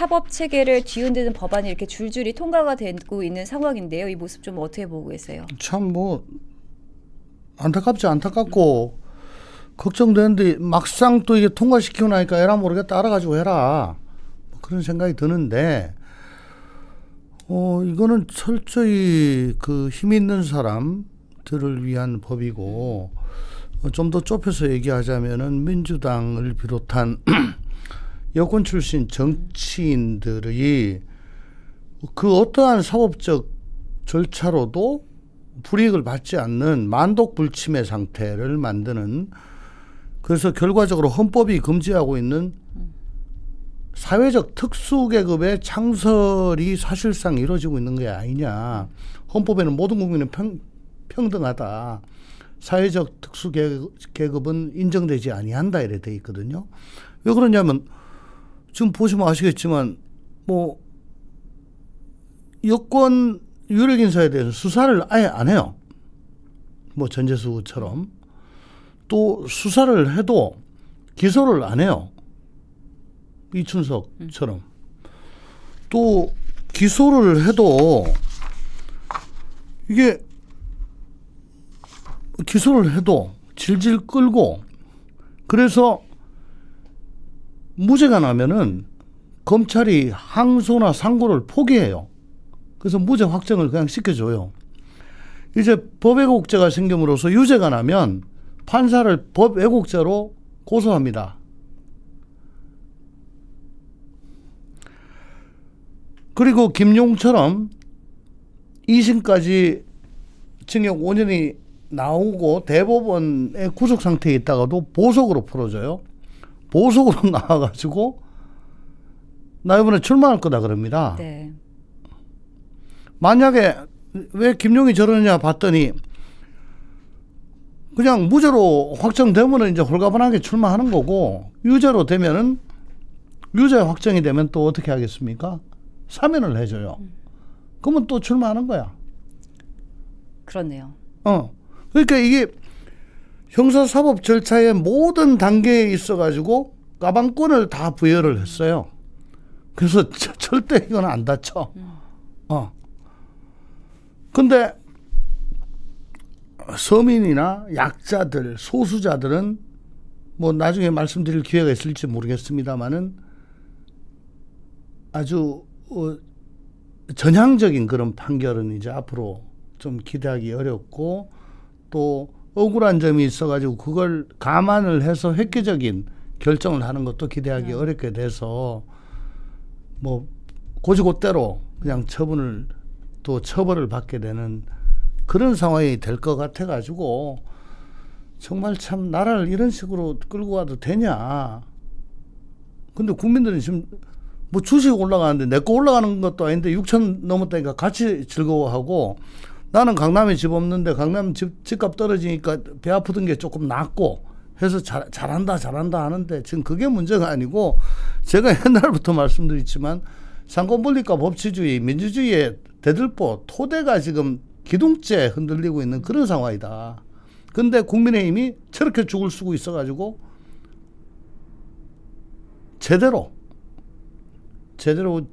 사법 체계를 뒤흔드는 법안이 이렇게 줄줄이 통과가 되고 있는 상황인데요. 이 모습 좀 어떻게 보고 계세요? 참 뭐 안타깝고 걱정되는데 막상 또 이게 통과시키고 나니까 에라 모르겠다 알아가지고 해라 뭐 그런 생각이 드는데 이거는 철저히 그 힘 있는 사람들을 위한 법이고 좀 더 좁혀서 얘기하자면은 민주당을 비롯한 여권 출신 정치인들이 그 어떠한 사법적 절차로도 불이익을 받지 않는 만독불침의 상태를 만드는, 그래서 결과적으로 헌법이 금지하고 있는 사회적 특수계급의 창설이 사실상 이루어지고 있는 게 아니냐. 헌법에는 모든 국민은 평등하다. 사회적 특수계급은 인정되지 아니한다 이래 돼 있거든요. 왜 그러냐면 지금 보시면 아시겠지만 뭐 여권 유력 인사에 대해서 수사를 아예 안 해요. 뭐 전재수처럼. 또 수사를 해도 기소를 안 해요. 이춘석처럼. 또 기소를 해도 이게 기소를 해도 질질 끌고, 그래서 무죄가 나면은 검찰이 항소나 상고를 포기해요. 그래서 무죄 확정을 그냥 시켜줘요. 이제 법 왜곡죄가 생김으로써 유죄가 나면 판사를 법 왜곡죄로 고소합니다. 그리고 김용처럼 2심까지 징역 5년이 나오고 대법원의 구속 상태에 있다가도 보석으로 풀어줘요. 보석으로 나와가지고 나 이번에 출마할 거다 그럽니다. 네. 만약에 왜 김용이 저러냐 봤더니 그냥 무죄로 확정되면은 이제 홀가분하게 출마하는 거고, 유죄로 되면은, 유죄 확정이 되면 또 어떻게 하겠습니까? 사면을 해줘요. 그러면 또 출마하는 거야. 그렇네요. 그러니까 이게 형사사법 절차의 모든 단계에 있어가지고 까방권을 다 부여를 했어요. 그래서 절대 이건 안 다쳐. 근데 서민이나 약자들, 소수자들은 뭐 나중에 말씀드릴 기회가 있을지 모르겠습니다만은 아주 전향적인 그런 판결은 이제 앞으로 좀 기대하기 어렵고, 또 억울한 점이 있어가지고 그걸 감안을 해서 획기적인 결정을 하는 것도 기대하기 어렵게 돼서 뭐 고지고대로 그냥 처벌을 받게 되는 그런 상황이 될 것 같아가지고 정말 참 나라를 이런 식으로 끌고 가도 되냐. 근데 국민들은 지금 뭐 주식 올라가는데 내 거 올라가는 것도 아닌데 6천 넘었다니까 같이 즐거워하고, 나는 강남에 집 없는데 강남 집값 떨어지니까 배 아프던 게 조금 낫고 해서 잘한다 하는데 지금 그게 문제가 아니고, 제가 옛날부터 말씀드렸지만 상권분립과 법치주의, 민주주의의 대들보 토대가 지금 기둥째 흔들리고 있는 그런 상황이다. 근데 국민의힘이 저렇게 죽을 쓰고 있어가지고 제대로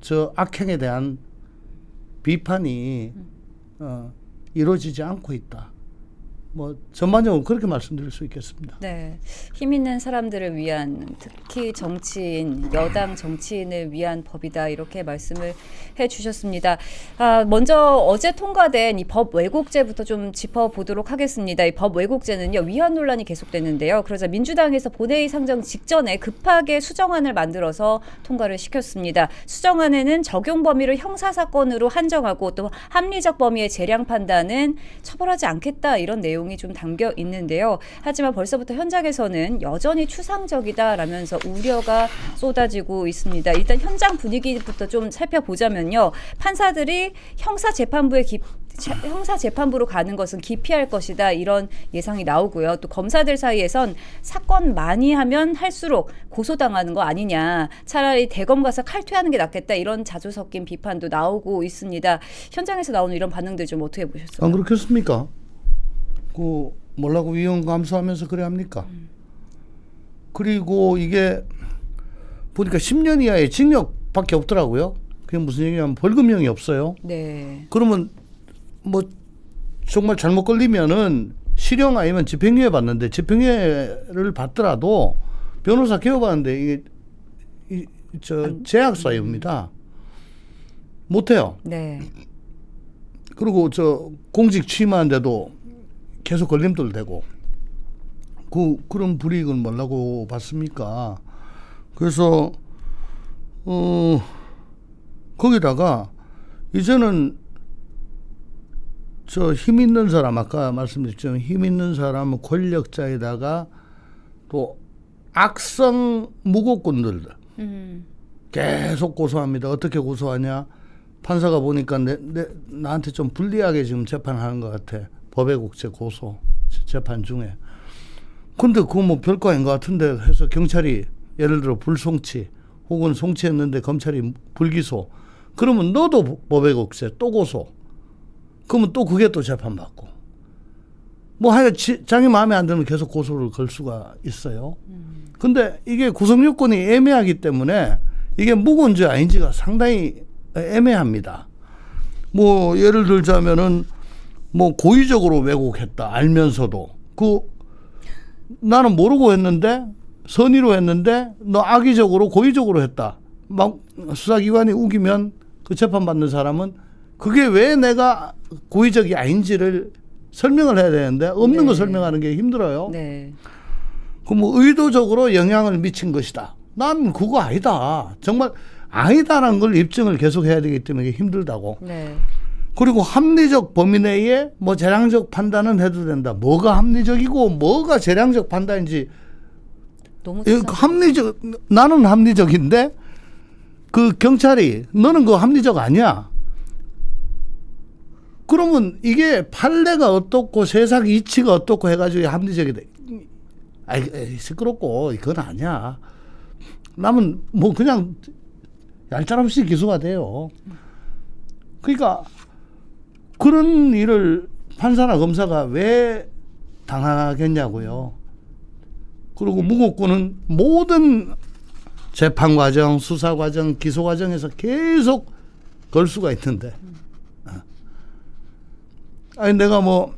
저 악행에 대한 비판이 이루어지지 않고 있다. 뭐 전반적으로 그렇게 말씀드릴 수 있겠습니다. 네, 힘 있는 사람들을 위한, 특히 정치인, 여당 정치인을 위한 법이다, 이렇게 말씀을 해주셨습니다. 먼저 어제 통과된 이 법 왜곡죄부터 좀 짚어보도록 하겠습니다. 이 법 왜곡죄는요, 위헌 논란이 계속됐는데요. 그러자 민주당에서 본회의 상정 직전에 급하게 수정안을 만들어서 통과를 시켰습니다. 수정안에는 적용 범위를 형사사건으로 한정하고 또 합리적 범위의 재량 판단은 처벌하지 않겠다, 이런 내용이 좀 담겨 있는데요. 하지만 벌써부터 현장에서는 여전히 추상적이다라면서 우려가 쏟아지고 있습니다. 일단 현장 분위기부터 좀 살펴보자면요. 판사들이 형사재판부로 가는 것은 기피할 것이다, 이런 예상이 나오고요. 또 검사들 사이에선 사건 많이 하면 할수록 고소당하는 거 아니냐, 차라리 대검 가서 칼퇴하는 게 낫겠다, 이런 자주 섞인 비판도 나오고 있습니다. 현장에서 나오는 이런 반응들 좀 어떻게 보셨어요? 안 그렇겠습니까? 뭐라고 위헌 감수하면서 그래 합니까? 그리고 이게 보니까 10년 이하의 징역 밖에 없더라고요. 그게 무슨 얘기냐면 벌금형이 없어요. 네. 그러면 뭐 정말 잘못 걸리면은 실형 아니면 집행유예 받는데 집행유예를 받더라도 변호사 개업하는데 이게 제약 사유입니다. 못해요. 네. 그리고 공직 취임하는데도 계속 걸림돌 되고 그런 불이익은 뭐라고 봤습니까? 그래서 거기다가 이제는 힘 있는 사람 아까 말씀드렸지만 힘 있는 사람은 권력자에다가 또 악성 무고꾼들 계속 고소합니다. 어떻게 고소하냐? 판사가 보니까 나한테 좀 불리하게 지금 재판하는 것 같아. 법외국제 고소 재판 중에. 근데 그거 뭐 별거 아닌 것 같은데 해서 경찰이 예를 들어 불송치 혹은 송치했는데 검찰이 불기소. 그러면 너도 법외국제 또 고소. 그러면 또 그게 또 재판받고. 뭐 하여 자기 마음에 안 들면 계속 고소를 걸 수가 있어요. 근데 이게 구성 요건이 애매하기 때문에 이게 무고인지 아닌지가 상당히 애매합니다. 뭐 예를 들자면은 뭐 고의적으로 왜곡했다 알면서도 나는 모르고 했는데 선의로 했는데 너 악의적으로 고의적으로 했다. 막 수사기관이 우기면 그 재판받는 사람은 그게 왜 내가 고의적이 아닌지를 설명을 해야 되는데 없는 거 설명하는 게 힘들어요. 네. 그 뭐 의도적으로 영향을 미친 것이다. 난 그거 아니다. 정말 아니다라는 걸 입증을 계속 해야 되기 때문에 힘들다고. 네. 그리고 합리적 범위 내에 뭐 재량적 판단은 해도 된다. 뭐가 합리적이고 뭐가 재량적 판단인지 너무 합리적 나는 합리적인데 그 경찰이 너는 그거 합리적 아니야. 그러면 이게 판례가 어떻고 세상 이치가 어떻고 해가지고 합리적이다. 아이 시끄럽고 그건 아니야. 남은 뭐 그냥 얄짤없이 기소가 돼요. 그러니까 그런 일을 판사나 검사가 왜 당하겠냐고요. 그리고 무고꾼은 모든 재판 과정, 수사 과정, 기소 과정에서 계속 걸 수가 있는데. 아니 내가 뭐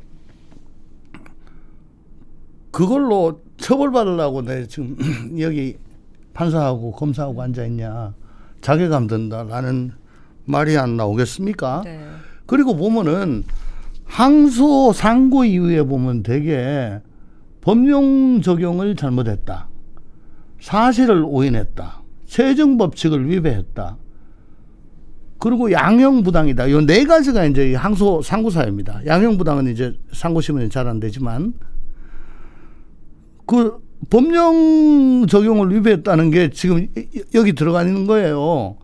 그걸로 처벌받으려고 내 지금 여기 판사하고 검사하고 앉아 있냐. 자괴감 든다. 라는 말이 안 나오겠습니까? 네. 그리고 보면은 항소 상고 이후에 보면 되게 법령 적용을 잘못했다. 사실을 오인했다. 세정 법칙을 위배했다. 그리고 양형부당이다. 이 네 가지가 이제 항소 상고 사유입니다. 양형부당은 이제 상고심은 잘 안 되지만 그 법령 적용을 위배했다는 게 지금 여기 들어가 있는 거예요.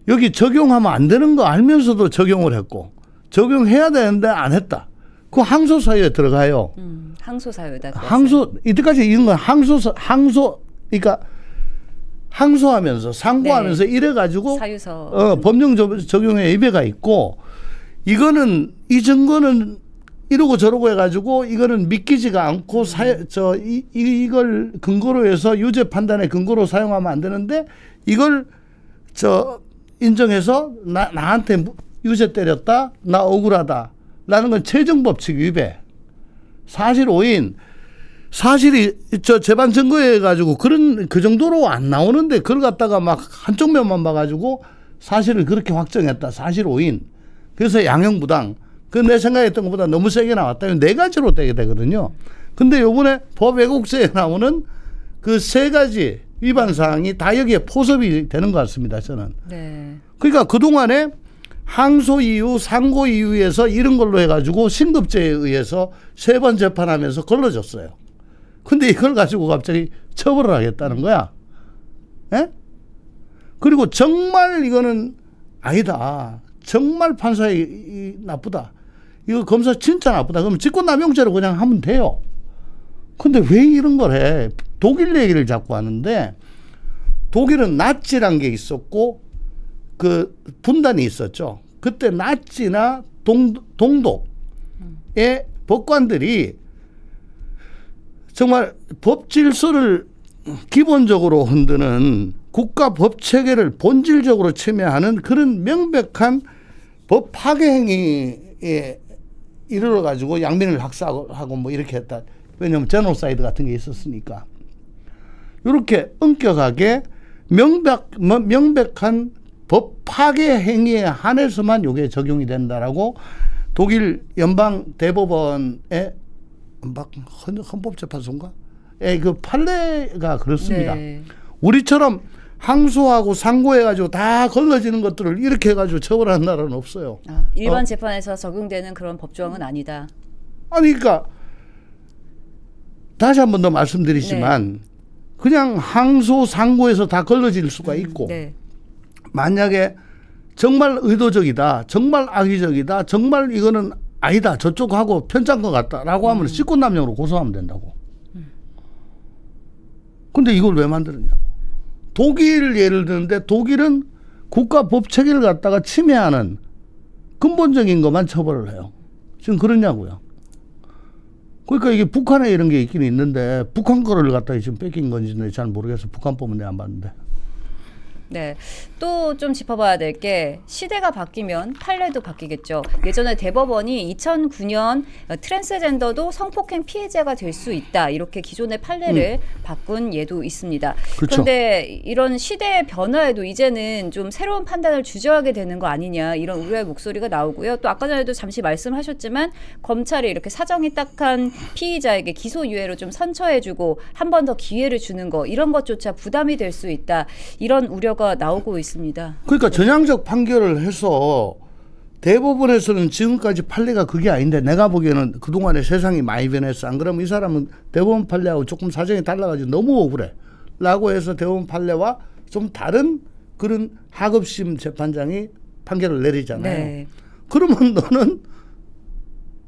여기 적용하면 안 되는 거 알면서도 적용을 했고 적용해야 되는데 안 했다. 그 항소 사유에 들어가요. 항소 사유다. 항소 이때까지 이런 건 그러니까 항소하면서 상고하면서 이래 가지고 사유서 법령 적용에 위배가 있고 이거는 이 증거는 이러고 저러고 해가지고 이거는 믿기지가 않고 이걸 근거로 해서 유죄 판단의 근거로 사용하면 안 되는데 이걸 인정해서 나한테 유죄 때렸다 나 억울하다 라는 건 최정법칙 위배 사실 오인 사실이 재반 증거해 가지고 그 정도로 안 나오는데 그걸 갖다가 막 한쪽 면만 봐가지고 사실을 그렇게 확정했다 사실 오인 그래서 양형부당 그 내 생각했던 것보다 너무 세게 나왔다. 네 가지로 되게 되거든요. 근데 요번에 법 왜곡죄에 나오는 그 세 가지 위반 사항이 다 여기에 포섭이 되는 것 같습니다. 저는. 네. 그러니까 그동안에 항소 이후 상고 이후에서 이런 걸로 해가지고 신급죄에 의해서 3번 재판하면서 걸러졌어요. 근데 이걸 가지고 갑자기 처벌을 하겠다는 거야. 예? 그리고 정말 이거는 아니다. 정말 판사이 나쁘다. 이거 검사 진짜 나쁘다. 그럼 직권남용죄로 그냥 하면 돼요. 근데 왜 이런 걸 해? 독일 얘기를 자꾸 하는데 독일은 나치란 게 있었고 그 분단이 있었죠. 그때 나치나 동독의 법관들이 정말 법 질서를 기본적으로 흔드는 국가 법 체계를 본질적으로 침해하는 그런 명백한 법 파괴 행위에 이르러 가지고 양민을 학살하고 뭐 이렇게 했다. 왜냐하면 제노사이드 같은 게 있었으니까. 이렇게 엄격하게 명백한 법 파괴 행위에 한해서만 이게 적용이 된다라고 독일 연방 대법원의 헌법재판소인가? 그 판례가 그렇습니다. 네. 우리처럼 항소하고 상고해가지고 다 걸러지는 것들을 이렇게 해가지고 처벌하는 나라는 없어요. 일반 재판에서 적용되는 그런 법조항은 아니다. 아니 그러니까 다시 한 번 더 말씀드리지만 그냥 항소 상고에서 다 걸러질 수가 있고 네. 만약에 정말 의도적이다, 정말 악의적이다, 정말 이거는 아니다, 저쪽하고 편찬 것 같다라고 하면 직권남용으로 고소하면 된다고. 근데 이걸 왜 만들었냐고. 독일 예를 드는데 독일은 국가 법 체계를 갖다가 침해하는 근본적인 것만 처벌을 해요. 지금 그러냐고요. 그러니까 이게 북한에 이런 게 있긴 있는데 북한 거를 갖다가 지금 뺏긴 건지는 잘 모르겠어. 북한법은 내가 안 봤는데. 네. 또 좀 짚어봐야 될 게 시대가 바뀌면 판례도 바뀌겠죠. 예전에 대법원이 2009년 트랜스젠더도 성폭행 피해자가 될 수 있다. 이렇게 기존의 판례를 바꾼 예도 있습니다. 그렇죠. 그런데 이런 시대의 변화에도 이제는 좀 새로운 판단을 주저하게 되는 거 아니냐 이런 우려의 목소리가 나오고요. 또 아까 전에도 잠시 말씀하셨지만 검찰이 이렇게 사정이 딱한 피의자에게 기소유예로 좀 선처해주고 한 번 더 기회를 주는 거 이런 것조차 부담이 될 수 있다. 이런 우려가 나오고 있습니다. 그러니까 전향적 판결을 해서 대법원에서는 지금까지 판례가 그게 아닌데 내가 보기에는 그동안에 세상이 많이 변했어. 안 그러면 이 사람은 대법원 판례하고 조금 사정이 달라가지고 너무 억울해. 라고 해서 대법원 판례와 좀 다른 그런 하급심 재판장이 판결을 내리잖아요. 네. 그러면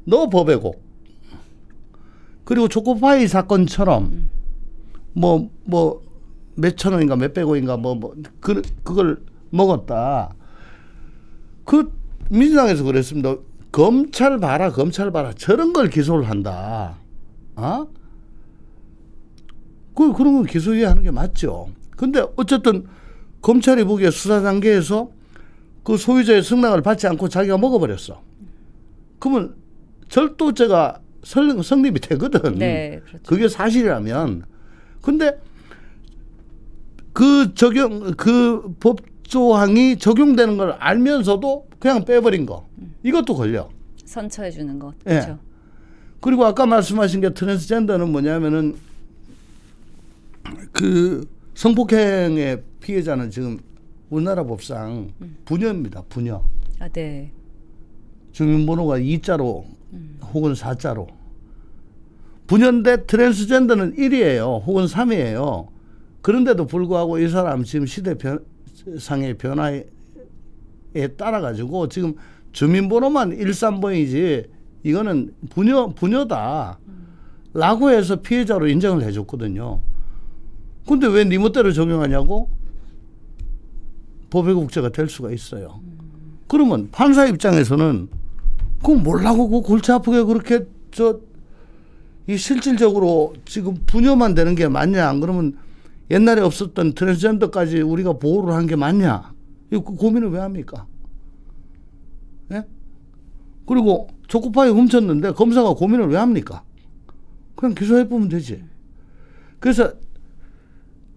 너 법외고 그리고 초코파이 사건처럼 몇천 원인가 몇백 원인가 그걸 먹었다. 그 민주당에서 그랬습니다. 검찰 봐라 저런 걸 기소를 한다. 그런 건 기소유예 하는 게 맞죠. 근데 어쨌든 검찰이 보기에 수사 단계에서 그 소유자의 승낙을 받지 않고 자기가 먹어버렸어. 그러면 절도죄가 성립이 되거든. 네, 그렇죠. 그게 사실이라면. 근데 그 법조항이 적용되는 걸 알면서도 그냥 빼버린 거. 이것도 걸려. 선처해 주는 것. 예. 그렇죠. 그리고 아까 말씀하신 게 트랜스젠더는 뭐냐면은 그 성폭행의 피해자는 지금 우리나라 법상 부녀입니다. 부녀. 네. 주민번호가 2자로 혹은 4자로. 부녀인데 트랜스젠더는 1이에요. 혹은 3이에요. 그런데도 불구하고 이 사람 지금 시대상의 변화에 따라 가지고 지금 주민번호만 13번이지 이거는 부녀다 라고 해서 피해자로 인정을 해줬거든요. 근데 왜 네 멋대로 적용하냐고? 법외국죄가 될 수가 있어요. 그러면 판사 입장에서는 그거 몰라고 그 골치 아프게 그렇게 이 실질적으로 지금 부녀만 되는 게 맞냐? 안 그러면 옛날에 없었던 트랜스젠더까지 우리가 보호를 한 게 맞냐? 이 고민을 왜 합니까? 예? 그리고 초코파이 훔쳤는데 검사가 고민을 왜 합니까? 그냥 기소해보면 되지. 그래서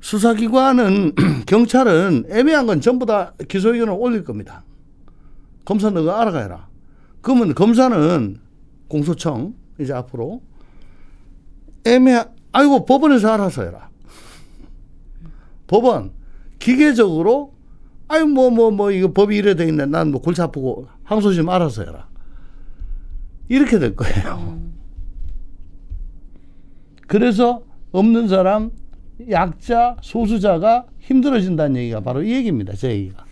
수사기관은 경찰은 애매한 건 전부 다 기소 의견을 올릴 겁니다. 검사 너가 알아가라. 그러면 검사는 공소청 이제 앞으로 아이고 법원에서 알아서 해라. 법원 기계적으로 이거 법이 이래 돼 있네. 난 뭐 골치 아프고 항소 좀 알아서 해라. 이렇게 될 거예요. 그래서 없는 사람, 약자, 소수자가 힘들어진다는 얘기가 바로 이 얘기입니다. 제 얘기가.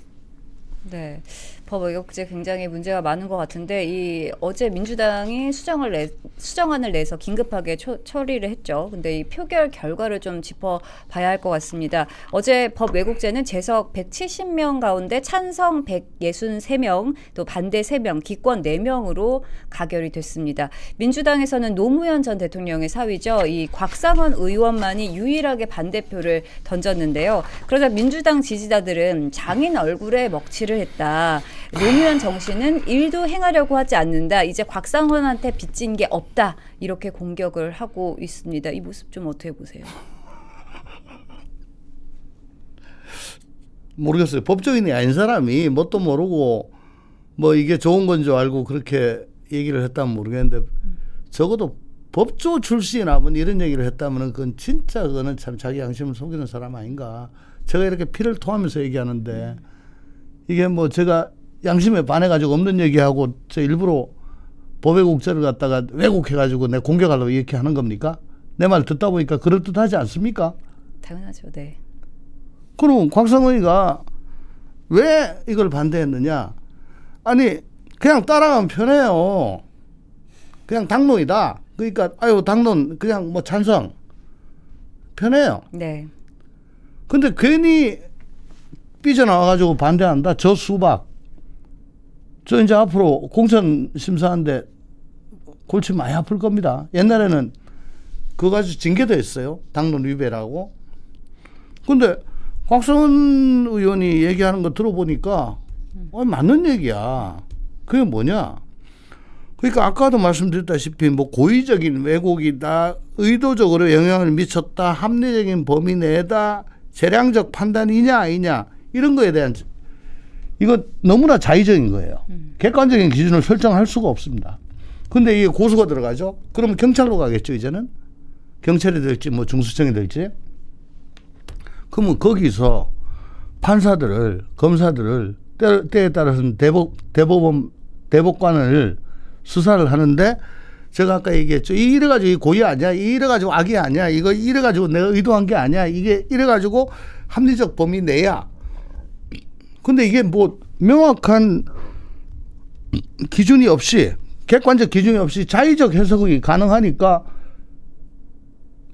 네. 법 왜곡죄 굉장히 문제가 많은 것 같은데 이 어제 민주당이 수정안을 내서 긴급하게 처리를 했죠. 근데 이 표결 결과를 좀 짚어봐야 할 것 같습니다. 어제 법 왜곡죄는 재석 170명 가운데 찬성 163명, 또 반대 3명, 기권 4명으로 가결이 됐습니다. 민주당에서는 노무현 전 대통령의 사위죠. 이 곽상원 의원만이 유일하게 반대표를 던졌는데요. 그러자 민주당 지지자들은 장인 얼굴에 먹칠을 했다. 노무현 정신은 일도 행하려고 하지 않는다. 이제 곽상원한테 빚진 게 없다. 이렇게 공격을 하고 있습니다. 이 모습 좀 어떻게 보세요? 모르겠어요. 법조인이 아닌 사람이 뭣도 모르고 뭐 이게 좋은 건 줄 알고 그렇게 얘기를 했다면 모르겠는데 적어도 법조 출신 아버님 이런 얘기를 했다면 그건 진짜 그거는 참 자기 양심을 속이는 사람 아닌가. 제가 이렇게 피를 토하면서 얘기하는데 이게 뭐 제가 양심에 반해가지고 없는 얘기하고 저 일부러 법왜곡죄를 갖다가 왜곡해가지고 내 공격하려고 이렇게 하는 겁니까? 내 말 듣다 보니까 그럴듯하지 않습니까? 당연하죠. 네. 그럼 곽상원이가 왜 이걸 반대했느냐? 아니 그냥 따라가면 편해요. 그냥 당론이다. 그러니까 아유 당론 그냥 뭐 찬성 편해요. 네. 근데 괜히 삐져나와가지고 반대한다. 저 수박. 저 이제 앞으로 공천 심사하는데 골치 많이 아플 겁니다. 옛날에는 그거 가지고 징계도 했어요. 당론 위배라고. 근데 곽상원 의원이 얘기하는 거 들어보니까 맞는 얘기야. 그게 뭐냐? 그러니까 아까도 말씀드렸다시피 뭐 고의적인 왜곡이다, 의도적으로 영향을 미쳤다, 합리적인 범위 내다, 재량적 판단이냐 아니냐 이런 거에 대한 이거 너무나 자의적인 거예요. 객관적인 기준을 설정할 수가 없습니다. 근데 이게 고소가 들어가죠. 그러면 경찰로 가겠죠. 이제는 경찰이 될지 뭐 중수청이 될지. 그러면 거기서 판사들을 검사들을 때에 따라서는 대법관을 수사를 하는데 제가 아까 얘기했죠. 이래가지고 고의 아니야. 이래가지고 악이 아니야. 이거 이래가지고 내가 의도한 게 아니야. 이게 이래가지고 합리적 범위 내야. 근데 이게 뭐 명확한 기준이 없이 객관적 기준이 없이 자의적 해석이 가능하니까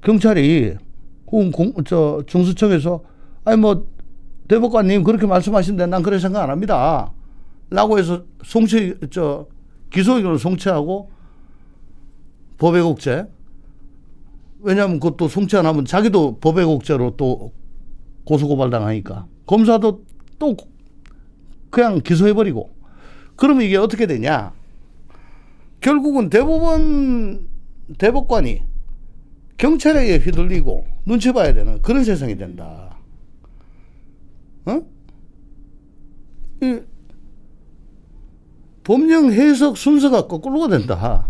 경찰이 혹은 중수청에서 아니 뭐 대법관님 그렇게 말씀하시는데 난 그렇게 생각 안 합니다. 라고 해서 기소의견을 송치하고 법왜곡죄. 왜냐하면 그것도 송치 안 하면 자기도 법왜곡죄로 또 고소고발당하니까 검사도 또 그냥 기소해버리고. 그러면 이게 어떻게 되냐? 결국은 대법관이 경찰에게 휘둘리고 눈치 봐야 되는 그런 세상이 된다. 이 법령 해석 순서가 거꾸로가 된다.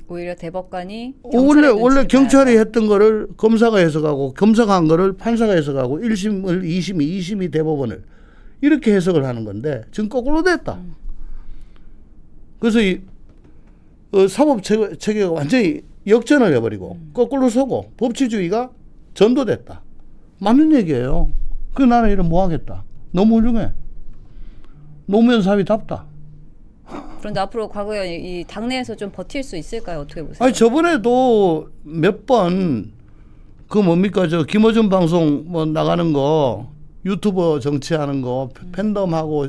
오히려 대법관이 원래 경찰이 했던 거를 검사가 해석하고 검사가 한 거를 판사가 해석하고 1심을 2심이 2심이 대법원을 이렇게 해석을 하는 건데 지금 거꾸로 됐다. 그래서 이 사법 체계가 완전히 역전을 해버리고 거꾸로 서고 법치주의가 전도됐다. 맞는 얘기예요. 그 나는 이런 뭐 하겠다. 너무 훌륭해. 노무현 사위답다. 그런데 앞으로 과거에 이 당내에서 좀 버틸 수 있을까요? 어떻게 보세요? 아니 저번에도 몇 번 그 뭡니까 저 김어준 방송 뭐 나가는 거 유튜버 정치하는 거 팬덤하고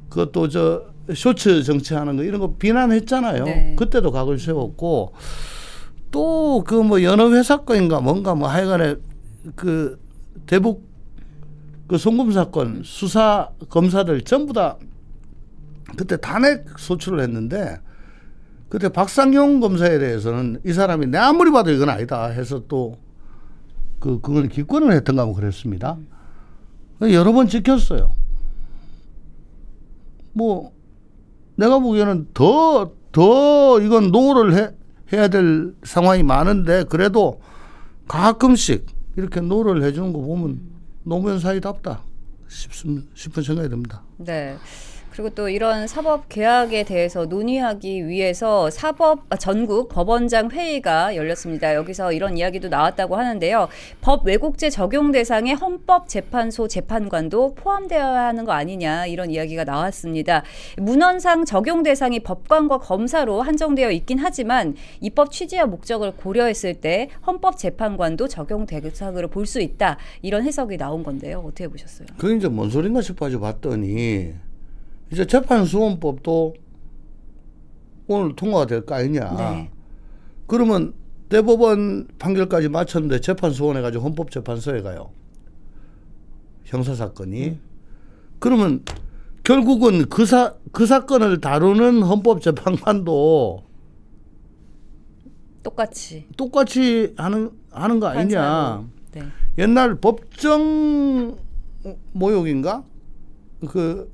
그것도 저 쇼츠 정치하는 거 이런 거 비난했잖아요. 네. 그때도 각을 세웠고 또 그 뭐 연합회사 건인가 뭔가 뭐 하여간에 그 대북 그 송금 사건 수사 검사들 전부 다 그때 탄핵 소추를 했는데 그때 박상용 검사에 대해서는 이 사람이 내 아무리 봐도 이건 아니다 해서 또 그걸 기권을 했던가 뭐 그랬습니다. 여러 번 찍혔어요. 뭐 내가 보기에는 더 이건 노를 해야 될 상황이 많은데 그래도 가끔씩 이렇게 노를 해주는 거 보면 노무현 사이답다 싶은 생각이 듭니다. 네. 그리고 또 이런 사법 계약에 대해서 논의하기 위해서 전국 법원장 회의가 열렸습니다. 여기서 이런 이야기도 나왔다고 하는데요. 법 왜곡죄 적용 대상에 헌법재판소 재판관도 포함되어야 하는 거 아니냐 이런 이야기가 나왔습니다. 문헌상 적용 대상이 법관과 검사로 한정되어 있긴 하지만 입법 취지와 목적을 고려했을 때 헌법재판관도 적용 대상으로 볼 수 있다. 이런 해석이 나온 건데요. 어떻게 보셨어요? 그게 이제 뭔 소린가 싶어가지고 봤더니 이제 재판소원법도 오늘 통과가 될 거 아니냐. 네. 그러면 대법원 판결까지 마쳤는데 재판소원해가지고 헌법재판소에 가요. 형사사건이. 그러면 결국은 그 사건을 다루는 헌법재판관도 똑같이 하는 거 아니냐. 판사로. 네. 옛날 법정 모욕인가? 그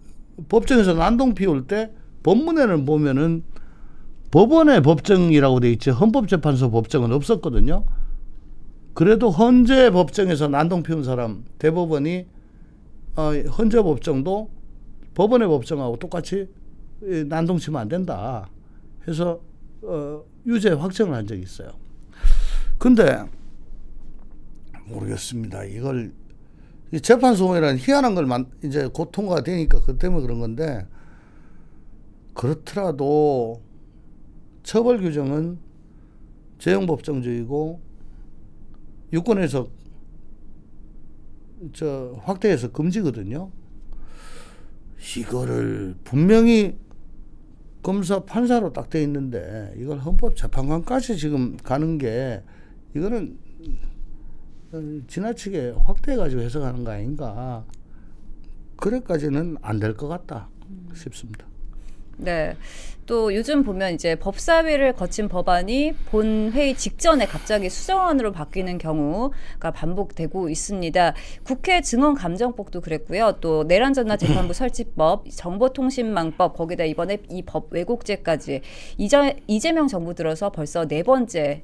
법정에서 난동 피울 때 법문에는 보면은 법원의 법정이라고 돼 있지 헌법재판소 법정은 없었거든요. 그래도 헌재 법정에서 난동 피운 사람 대법원이 헌재 법정도 법원의 법정하고 똑같이 난동 치면 안 된다 해서 유죄 확정을 한 적이 있어요. 근데 모르겠습니다. 이걸 재판소원이라는 희한한 걸 이제 곧 통과가 되니까 그 때문에 그런 건데 그렇더라도 처벌 규정은 재형법정주의고 유권에서 확대해서 금지거든요. 이거를 분명히 검사 판사로 딱 돼 있는데 이걸 헌법재판관까지 지금 가는 게 이거는 지나치게 확대해가지고 해석하는 거 아닌가. 그래까지는 안 될 것 같다 싶습니다. 네. 또 요즘 보면 이제 법사위를 거친 법안이 본회의 직전에 갑자기 수정안으로 바뀌는 경우가 반복되고 있습니다. 국회 증언감정법도 그랬고요. 또 내란전화 재판부 설치법, 정보통신망법, 거기다 이번에 이 법 왜곡죄까지 이재명 정부 들어서 벌써 4번째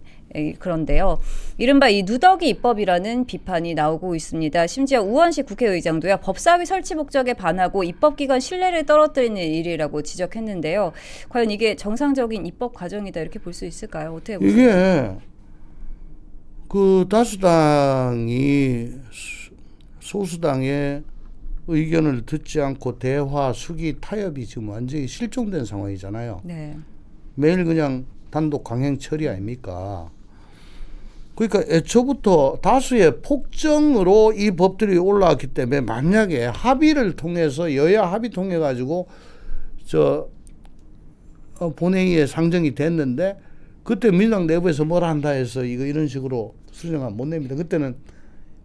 그런데요. 이른바 이 누더기 입법이라는 비판이 나오고 있습니다. 심지어 우원식 국회의장도요. 법사위 설치 목적에 반하고 입법기관 신뢰를 떨어뜨리는 일이라고 지적했는데요. 과연 이게 정상적인 입법 과정이다 이렇게 볼 수 있을까요? 어떻게 보세요? 이게 그 다수당이 소수당의 의견을 듣지 않고 대화, 수기, 타협이 지금 완전히 실종된 상황이잖아요. 네. 매일 그냥 단독 강행 처리 아닙니까? 그러니까 애초부터 다수의 폭정으로 이 법들이 올라왔기 때문에 만약에 합의를 통해서 여야 합의 통해 가지고 본회의에 상정이 됐는데 그때 민주당 내부에서 뭐라 한다 해서 이런 식으로 수정안 못 냅니다. 그때는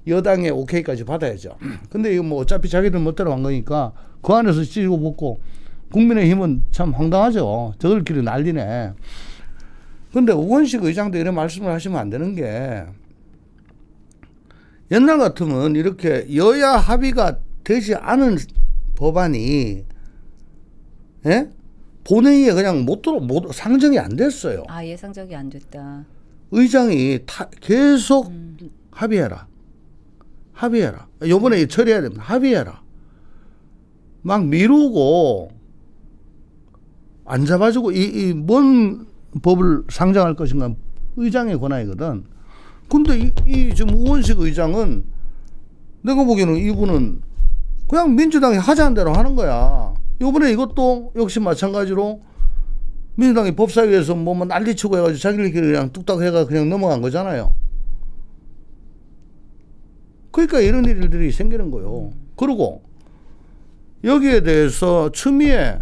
여당의 오케이까지 받아야죠. 근데 이거 뭐 어차피 자기들 멋대로 한 거니까 그 안에서 찌고 볶고 국민의힘은 참 황당하죠. 저들끼리 난리네. 근데 우원식 의장도 이런 말씀을 하시면 안 되는 게 옛날 같으면 이렇게 여야 합의가 되지 않은 법안이 본회의에 그냥 못 상정이 안 됐어요. 아예 상정이 안 됐다. 의장이 계속 합의해라. 요번에 처리해야 됩니다. 합의해라. 막 미루고 안 잡아주고 뭔 법을 상정할 것인가 의장의 권한이거든. 근데 이 지금 우원식 의장은 내가 보기에는 이분은 그냥 민주당이 하자는 대로 하는 거야. 이번에 이것도 역시 마찬가지로 민주당이 법사위에서 뭐 난리치고 해가지고 자기들끼리 그냥 뚝딱 해가 그냥 넘어간 거잖아요. 그러니까 이런 일들이 생기는 거예요. 그리고 여기에 대해서 추미애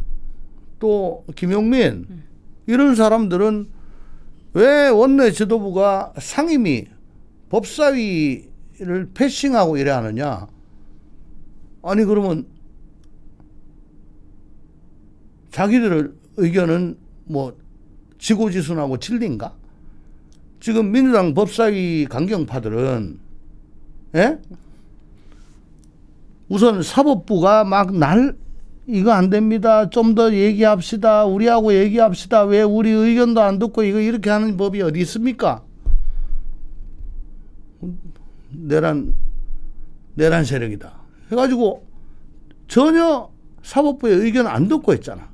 또 김용민 이런 사람들은 왜 원내 지도부가 상임위 법사위를 패싱하고 이래 하느냐. 아니 그러면 자기들 의견은 뭐 지고지순하고 진리인가? 지금 민주당 법사위 강경파들은 우선 사법부가 이거 안 됩니다. 좀 더 얘기합시다. 우리하고 얘기합시다. 왜 우리 의견도 안 듣고 이거 이렇게 하는 법이 어디 있습니까? 내란 세력이다. 해가지고 전혀 사법부의 의견 안 듣고 했잖아.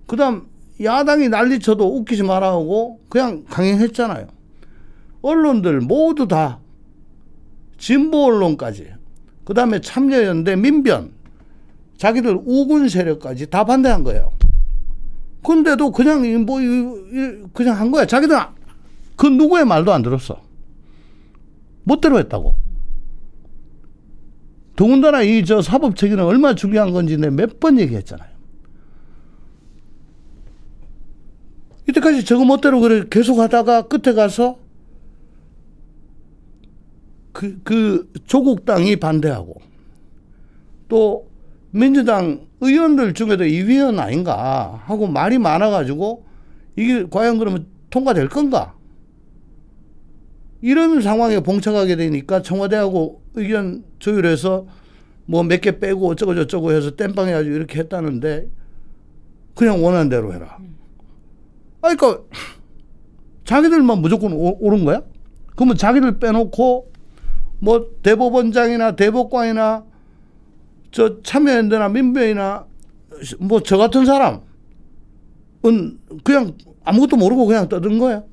그다음 야당이 난리쳐도 웃기지 마라 하고 그냥 강행했잖아요. 언론들 모두 다 진보 언론까지 그다음에 참여연대 민변 자기들 우군 세력까지 다 반대한 거예요. 근데도 그냥 그냥 한 거야. 자기들 그 누구의 말도 안 들었어. 멋대로 했다고. 더군다나 이 저 사법 체계는 얼마나 중요한 건지 내가 몇 번 얘기했잖아요. 이때까지 저거 멋대로 그래 계속 하다가 끝에 가서 그 조국당이 반대하고 또 민주당 의원들 중에도 이 위원 아닌가 하고 말이 많아가지고 이게 과연 그러면 통과될 건가? 이런 상황에 봉착하게 되니까 청와대하고 의견 조율해서 뭐 몇 개 빼고 어쩌고 저쩌고 해서 땜빵 해가지고 이렇게 했다는데 그냥 원하는 대로 해라. 그러니까 자기들만 무조건 옳은 거야? 그러면 자기들 빼놓고 뭐 대법원장이나 대법관이나 저 참여연대나 민변이나 뭐 저 같은 사람은 그냥 아무것도 모르고 그냥 떠든 거야.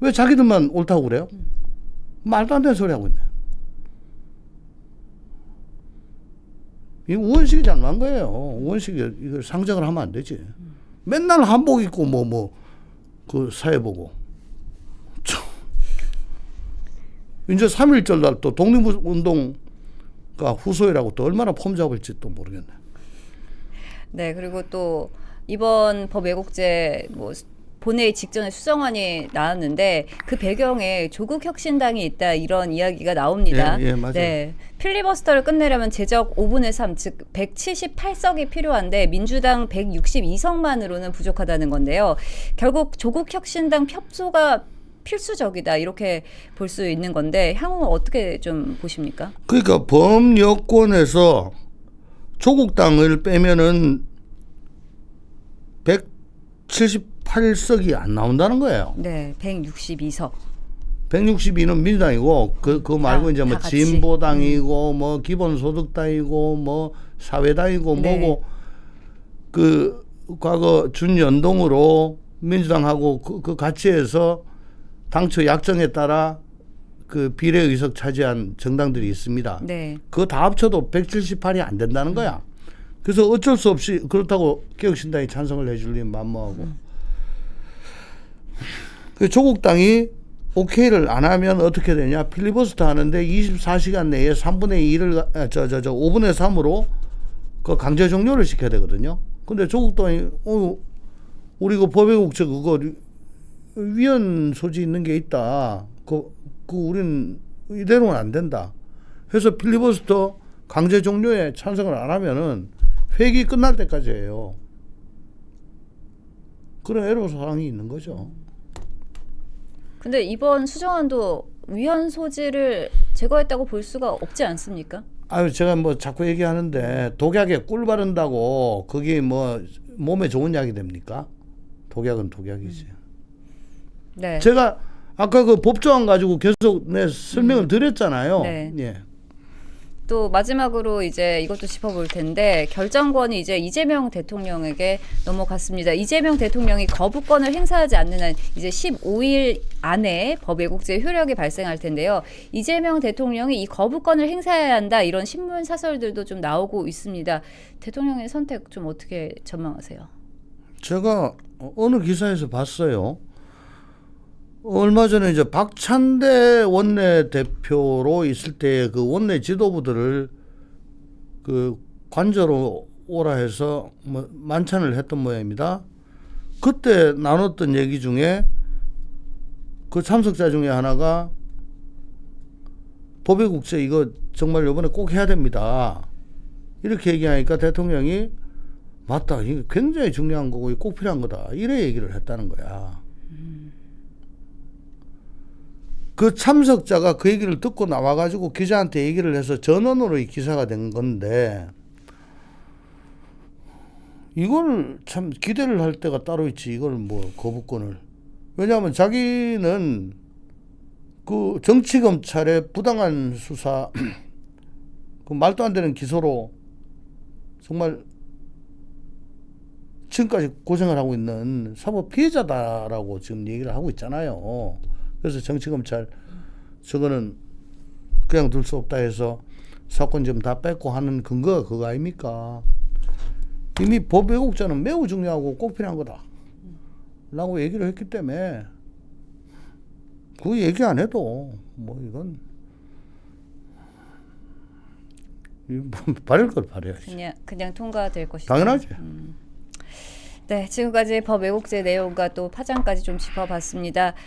왜 자기들만 옳다고 그래요? 말도 안 되는 소리 하고 있네. 이 우원식이 잘못한 거예요. 우원식이 이걸 상정을 하면 안 되지. 맨날 한복 입고 그 사회 보고. 이제 3.1절 날 또 독립운동가 후소이라고 또 얼마나 폼 잡을지 또 모르겠네. 네, 그리고 또 이번 법 왜곡죄 뭐 본회의 직전에 수정안이 나왔는데 그 배경에 조국혁신당이 있다 이런 이야기가 나옵니다. 예, 맞아요. 네, 필리버스터를 끝내려면 제적 5분의 3, 즉 178석이 필요한데 민주당 162석만으로는 부족하다는 건데요. 결국 조국혁신당 협소가 필수적이다 이렇게 볼 수 있는 건데 향후 어떻게 좀 보십니까? 그러니까 범여권에서 조국당을 빼면은 178석이 안 나온다는 거예요. 네, 162석. 162는 민주당이고 그거 말고 이제 뭐 같이. 진보당이고 뭐 기본소득당이고 뭐 사회당이고 네. 뭐고 그 과거 준연동으로 민주당하고 그 같이 해서 당초 약정에 따라 그 비례의석 차지한 정당들이 있습니다. 네. 그거 다 합쳐도 178이 안 된다는 거야. 그래서 어쩔 수 없이 그렇다고 개혁신당이 찬성을 해줄리면 만무하고. 그 조국당이 오케이를 안 하면 어떻게 되냐? 필리버스터 하는데 24시간 내에 3분의 2를 5분의 3으로 그 강제 종료를 시켜야 되거든요. 근데 조국당이 우리 그 법외국제 그거 위헌 소지 있는 게 있다. 그 우린 이대로는 안 된다. 해서 필리버스터 강제 종료에 찬성을 안 하면은 회기 끝날 때까지 해요. 그런 애로사항이 있는 거죠. 근데 이번 수정안도 위헌 소지를 제거했다고 볼 수가 없지 않습니까? 아유, 제가 뭐 자꾸 얘기하는데 독약에 꿀 바른다고 그게 뭐 몸에 좋은 약이 됩니까? 독약은 독약이지. 네. 제가 아까 그 법조안 가지고 계속 내 설명을 드렸잖아요. 네. 예. 또 마지막으로 이제 이것도 짚어볼 텐데 결정권이 이제 이재명 대통령에게 넘어갔습니다. 이재명 대통령이 거부권을 행사하지 않는 한 이제 15일 안에 법 왜곡죄 효력이 발생할 텐데요. 이재명 대통령이 이 거부권을 행사해야 한다 이런 신문 사설들도 좀 나오고 있습니다. 대통령의 선택 좀 어떻게 전망하세요? 제가 어느 기사에서 봤어요. 얼마 전에 이제 박찬대 원내대표로 있을 때 그 원내 지도부들을 그 관저로 오라 해서 뭐 만찬을 했던 모양입니다. 그때 나눴던 얘기 중에 그 참석자 중에 하나가 법외국제 이거 정말 이번에 꼭 해야 됩니다. 이렇게 얘기하니까 대통령이 맞다. 이게 굉장히 중요한 거고 꼭 필요한 거다. 이래 얘기를 했다는 거야. 그 참석자가 그 얘기를 듣고 나와가지고 기자한테 얘기를 해서 전원으로 이 기사가 된 건데 이걸 참 기대를 할 때가 따로 있지. 이걸 뭐 거부권을. 왜냐하면 자기는 그 정치검찰의 부당한 수사 그 말도 안 되는 기소로 정말 지금까지 고생을 하고 있는 사법 피해자다라고 지금 얘기를 하고 있잖아요. 그래서 정치검찰 저거는 그냥 둘 수 없다 해서 사건 좀 다 뺏고 하는 근거가 그거 아닙니까? 이미 법 왜곡죄는 매우 중요하고 꼭 필요한 거다 라고 얘기를 했기 때문에 그 얘기 안 해도 뭐 이건 바랄 걸 바라야지. 그냥 통과될 것이다. 당연하지. 네, 지금까지 법 왜곡죄 내용과 또 파장까지 좀 짚어봤습니다.